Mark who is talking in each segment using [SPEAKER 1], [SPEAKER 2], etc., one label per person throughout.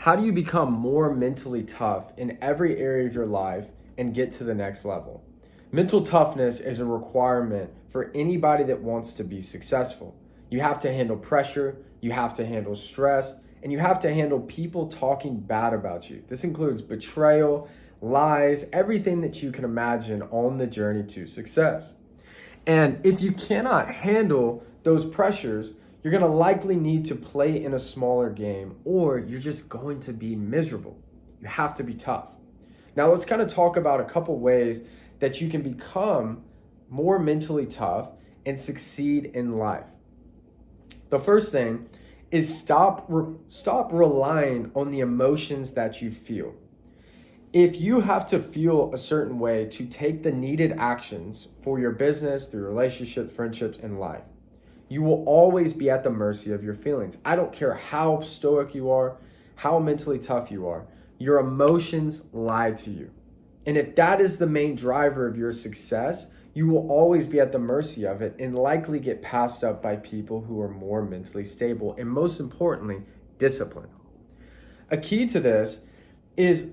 [SPEAKER 1] How do you become more mentally tough in every area of your life and get to the next level? Mental toughness is a requirement for anybody that wants to be successful. You have to handle pressure, you have to handle stress, and you have to handle people talking bad about you. This includes betrayal, lies, everything that you can imagine on the journey to success. And if you cannot handle those pressures, you're going to likely need to play in a smaller game, or you're just going to be miserable. You have to be tough. Now let's kind of talk about a couple ways that you can become more mentally tough and succeed in life. The first thing is stop relying on the emotions that you feel. If you have to feel a certain way to take the needed actions for your business, through relationships, friendships, and life, you will always be at the mercy of your feelings. I don't care how stoic you are, how mentally tough you are, your emotions lie to you. And if that is the main driver of your success, you will always be at the mercy of it and likely get passed up by people who are more mentally stable and, most importantly, disciplined. A key to this is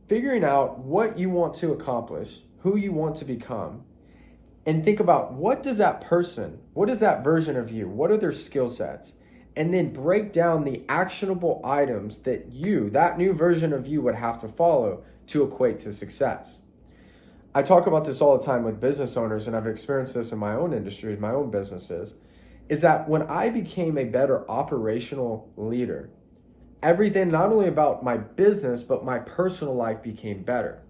[SPEAKER 1] figuring out what you want to accomplish, who you want to become, and think about what is that version of you, what are their skill sets, and then break down the actionable items that that new version of you would have to follow to equate to success. I talk about this all the time with business owners, and I've experienced this in my own industry, my own businesses, is that when I became a better operational leader, everything not only about my business, but my personal life became better.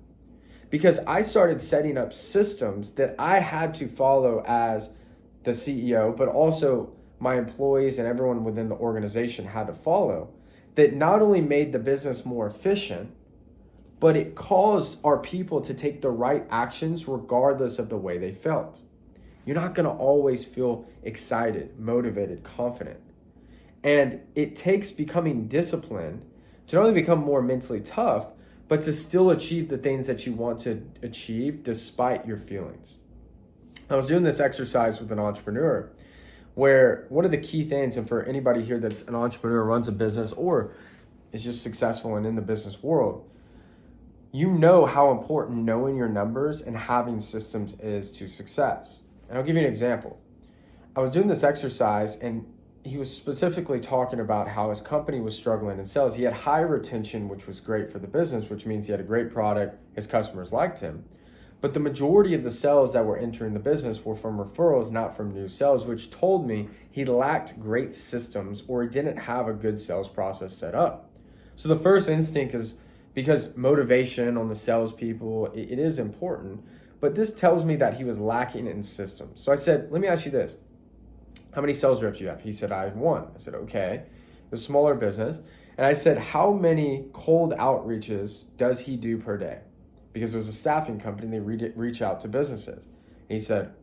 [SPEAKER 1] Because I started setting up systems that I had to follow as the CEO, but also my employees and everyone within the organization had to follow, that not only made the business more efficient, but it caused our people to take the right actions regardless of the way they felt. You're not going to always feel excited, motivated, confident. And it takes becoming disciplined to not only become more mentally tough, but to still achieve the things that you want to achieve despite your feelings. I was doing this exercise with an entrepreneur where one of the key things, and for anybody here that's an entrepreneur, runs a business, or is just successful and in the business world, you know how important knowing your numbers and having systems is to success. And I'll give you an example. I was doing this exercise, and he was specifically talking about how his company was struggling in sales. He had high retention, which was great for the business, which means he had a great product. His customers liked him. But the majority of the sales that were entering the business were from referrals, not from new sales, which told me he lacked great systems, or he didn't have a good sales process set up. So the first instinct is, because motivation on the salespeople, it is important, but this tells me that he was lacking in systems. So I said, let me ask you this. How many sales reps do you have? He said, I have one. I said, okay. It was a smaller business. And I said, how many cold outreaches does he do per day? Because it was a staffing company, and they reach out to businesses. And he said,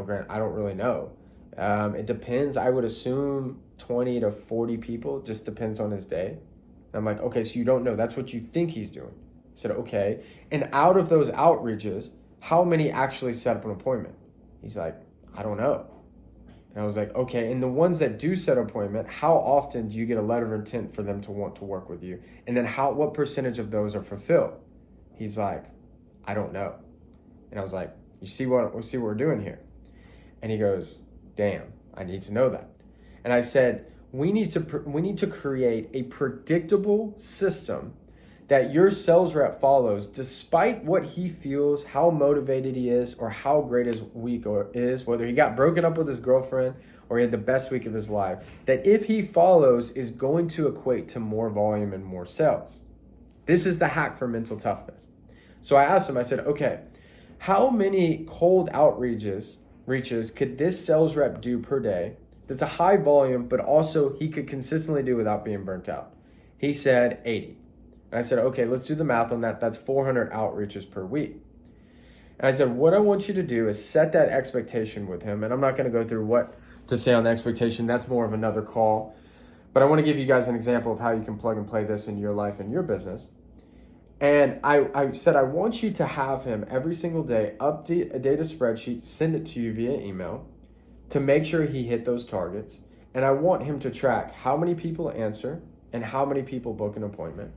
[SPEAKER 1] Grant, I don't really know. It depends. I would assume 20 to 40 people, just depends on his day. And I'm like, okay, so you don't know. That's what you think he's doing. I said, okay. And out of those outreaches, how many actually set up an appointment? He's like, I don't know. And I was like, okay, and the ones that do set an appointment, how often do you get a letter of intent for them to want to work with you? And then what percentage of those are fulfilled? He's like, I don't know. And I was like, you see what we're doing here? And he goes, damn, I need to know that. And I said, we need to create a predictable system that your sales rep follows despite what he feels, how motivated he is, or how great his week is, whether he got broken up with his girlfriend or he had the best week of his life, that if he follows is going to equate to more volume and more sales. This is the hack for mental toughness. So I asked him, I said, okay, how many cold outreaches could this sales rep do per day that's a high volume, but also he could consistently do without being burnt out? He said 80. And I said, okay, let's do the math on that. That's 400 outreaches per week. And I said, what I want you to do is set that expectation with him. And I'm not going to go through what to say on the expectation. That's more of another call. But I want to give you guys an example of how you can plug and play this in your life and your business. And I said, I want you to have him every single day update a data spreadsheet, send it to you via email to make sure he hit those targets. And I want him to track how many people answer, and how many people book an appointment.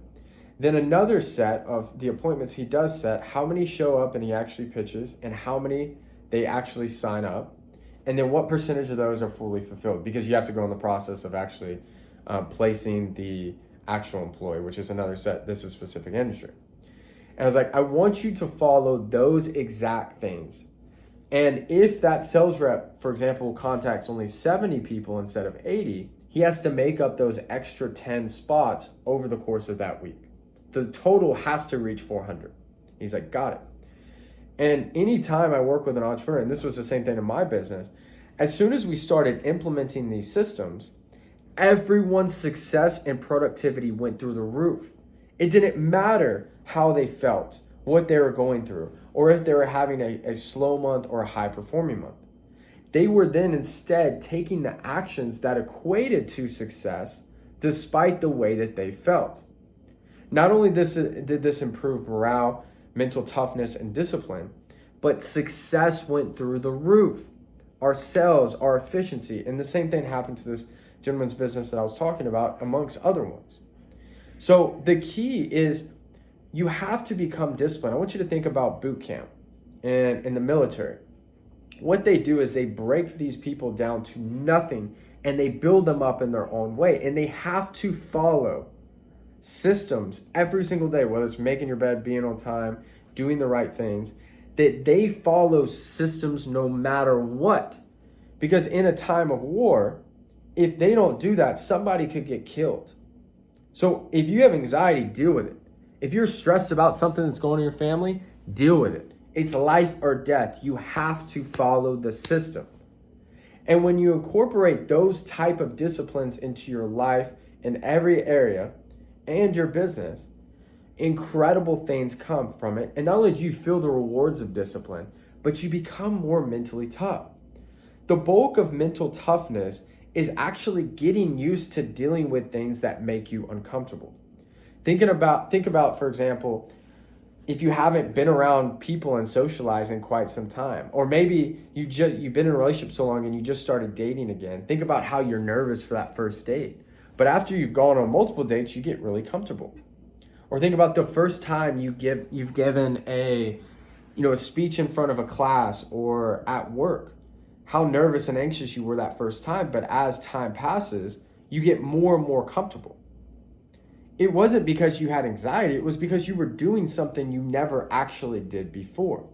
[SPEAKER 1] Then another set of the appointments he does set, how many show up and he actually pitches, and how many they actually sign up. And then what percentage of those are fully fulfilled, because you have to go in the process of actually placing the actual employee, which is another set. This is specific industry. And I was like, I want you to follow those exact things. And if that sales rep, for example, contacts only 70 people instead of 80, he has to make up those extra 10 spots over the course of that week. The total has to reach 400. He's like, got it. And anytime I work with an entrepreneur, and this was the same thing in my business, as soon as we started implementing these systems, everyone's success and productivity went through the roof. It didn't matter how they felt, what they were going through, or if they were having a slow month or a high performing month. They were then instead taking the actions that equated to success despite the way that they felt. Not only did this improve morale, mental toughness, and discipline, but success went through the roof. Our sales, our efficiency, and the same thing happened to this gentleman's business that I was talking about, amongst other ones. So the key is you have to become disciplined. I want you to think about boot camp and in the military. What they do is they break these people down to nothing and they build them up in their own way. And they have to follow systems every single day, whether it's making your bed, being on time, doing the right things, that they follow systems no matter what. Because in a time of war, if they don't do that, somebody could get killed. So if you have anxiety, deal with it. If you're stressed about something that's going on in your family, deal with it. It's life or death. You have to follow the system. And when you incorporate those type of disciplines into your life in every area and your business, incredible things come from it. And not only do you feel the rewards of discipline, but you become more mentally tough. The bulk of mental toughness is actually getting used to dealing with things that make you uncomfortable. Think about, for example, if you haven't been around people and socializing quite some time, or maybe you've been in a relationship so long and you just started dating again. Think about how you're nervous for that first date. But after you've gone on multiple dates, you get really comfortable. Or think about the first time you've given a speech in front of a class or at work. How nervous and anxious you were that first time, but as time passes, you get more and more comfortable. It wasn't because you had anxiety, it was because you were doing something you never actually did before.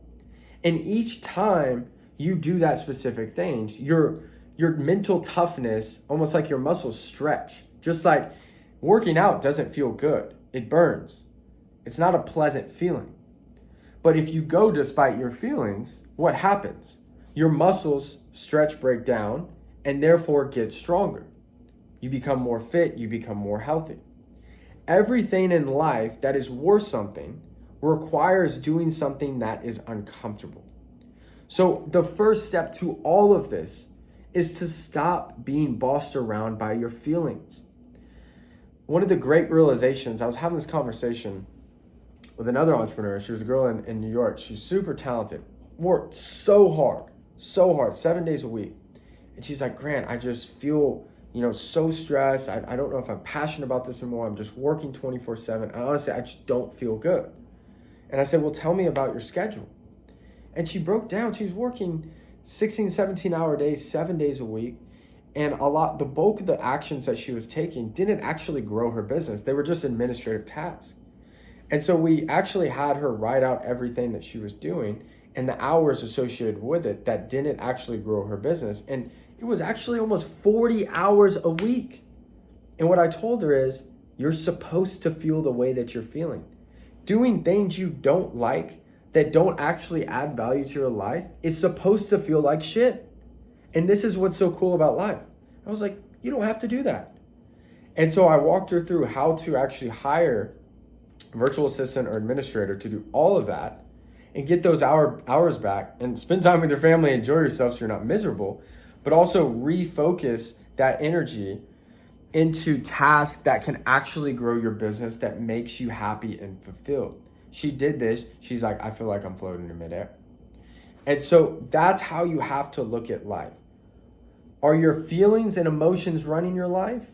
[SPEAKER 1] And each time you do that specific thing, your mental toughness, almost like your muscles stretch. Just like working out doesn't feel good. It burns. It's not a pleasant feeling. But if you go despite your feelings, what happens? Your muscles stretch, break down, and therefore get stronger. You become more fit, you become more healthy. Everything in life that is worth something requires doing something that is uncomfortable. So the first step to all of this is to stop being bossed around by your feelings. One of the great realizations, I was having this conversation with another entrepreneur. She was a girl in New York. She's super talented, worked so hard, 7 days a week. And she's like, Grant, I just feel, so stressed. I don't know if I'm passionate about this anymore. I'm just working 24/7. And honestly, I just don't feel good. And I said, well, tell me about your schedule. And she broke down. She was working 16, 17-hour days, 7 days a week. And the bulk of the actions that she was taking didn't actually grow her business. They were just administrative tasks. And so we actually had her write out everything that she was doing and the hours associated with it that didn't actually grow her business. And it was actually almost 40 hours a week. And what I told her is, you're supposed to feel the way that you're feeling. Doing things you don't like, that don't actually add value to your life, is supposed to feel like shit. And this is what's so cool about life. I was like, you don't have to do that. And so I walked her through how to actually hire a virtual assistant or administrator to do all of that and get those hours back and spend time with your family, enjoy yourself so you're not miserable, but also refocus that energy into tasks that can actually grow your business, that makes you happy and fulfilled. She did this. She's like, I feel like I'm floating in midair. And so that's how you have to look at life. Are your feelings and emotions running your life?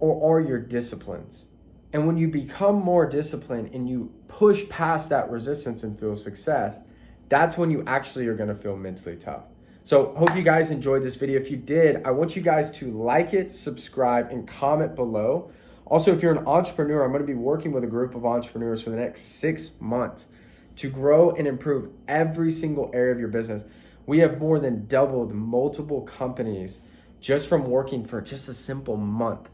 [SPEAKER 1] or are your disciplines? And when you become more disciplined and you push past that resistance and feel success, that's when you actually are going to feel mentally tough. So hope you guys enjoyed this video. If you did, I want you guys to like it, subscribe, and comment below. Also, if you're an entrepreneur, I'm going to be working with a group of entrepreneurs for the next 6 months to grow and improve every single area of your business. We have more than doubled multiple companies just from working for just a simple month.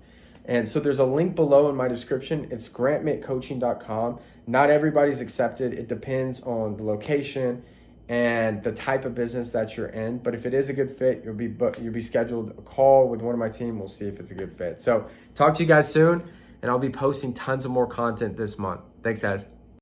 [SPEAKER 1] And so there's a link below in my description. It's grantmittcoaching.com. Not everybody's accepted. It depends on the location and the type of business that you're in. But if it is a good fit, you'll be scheduled a call with one of my team. We'll see if it's a good fit. So talk to you guys soon, and I'll be posting tons of more content this month. Thanks, guys.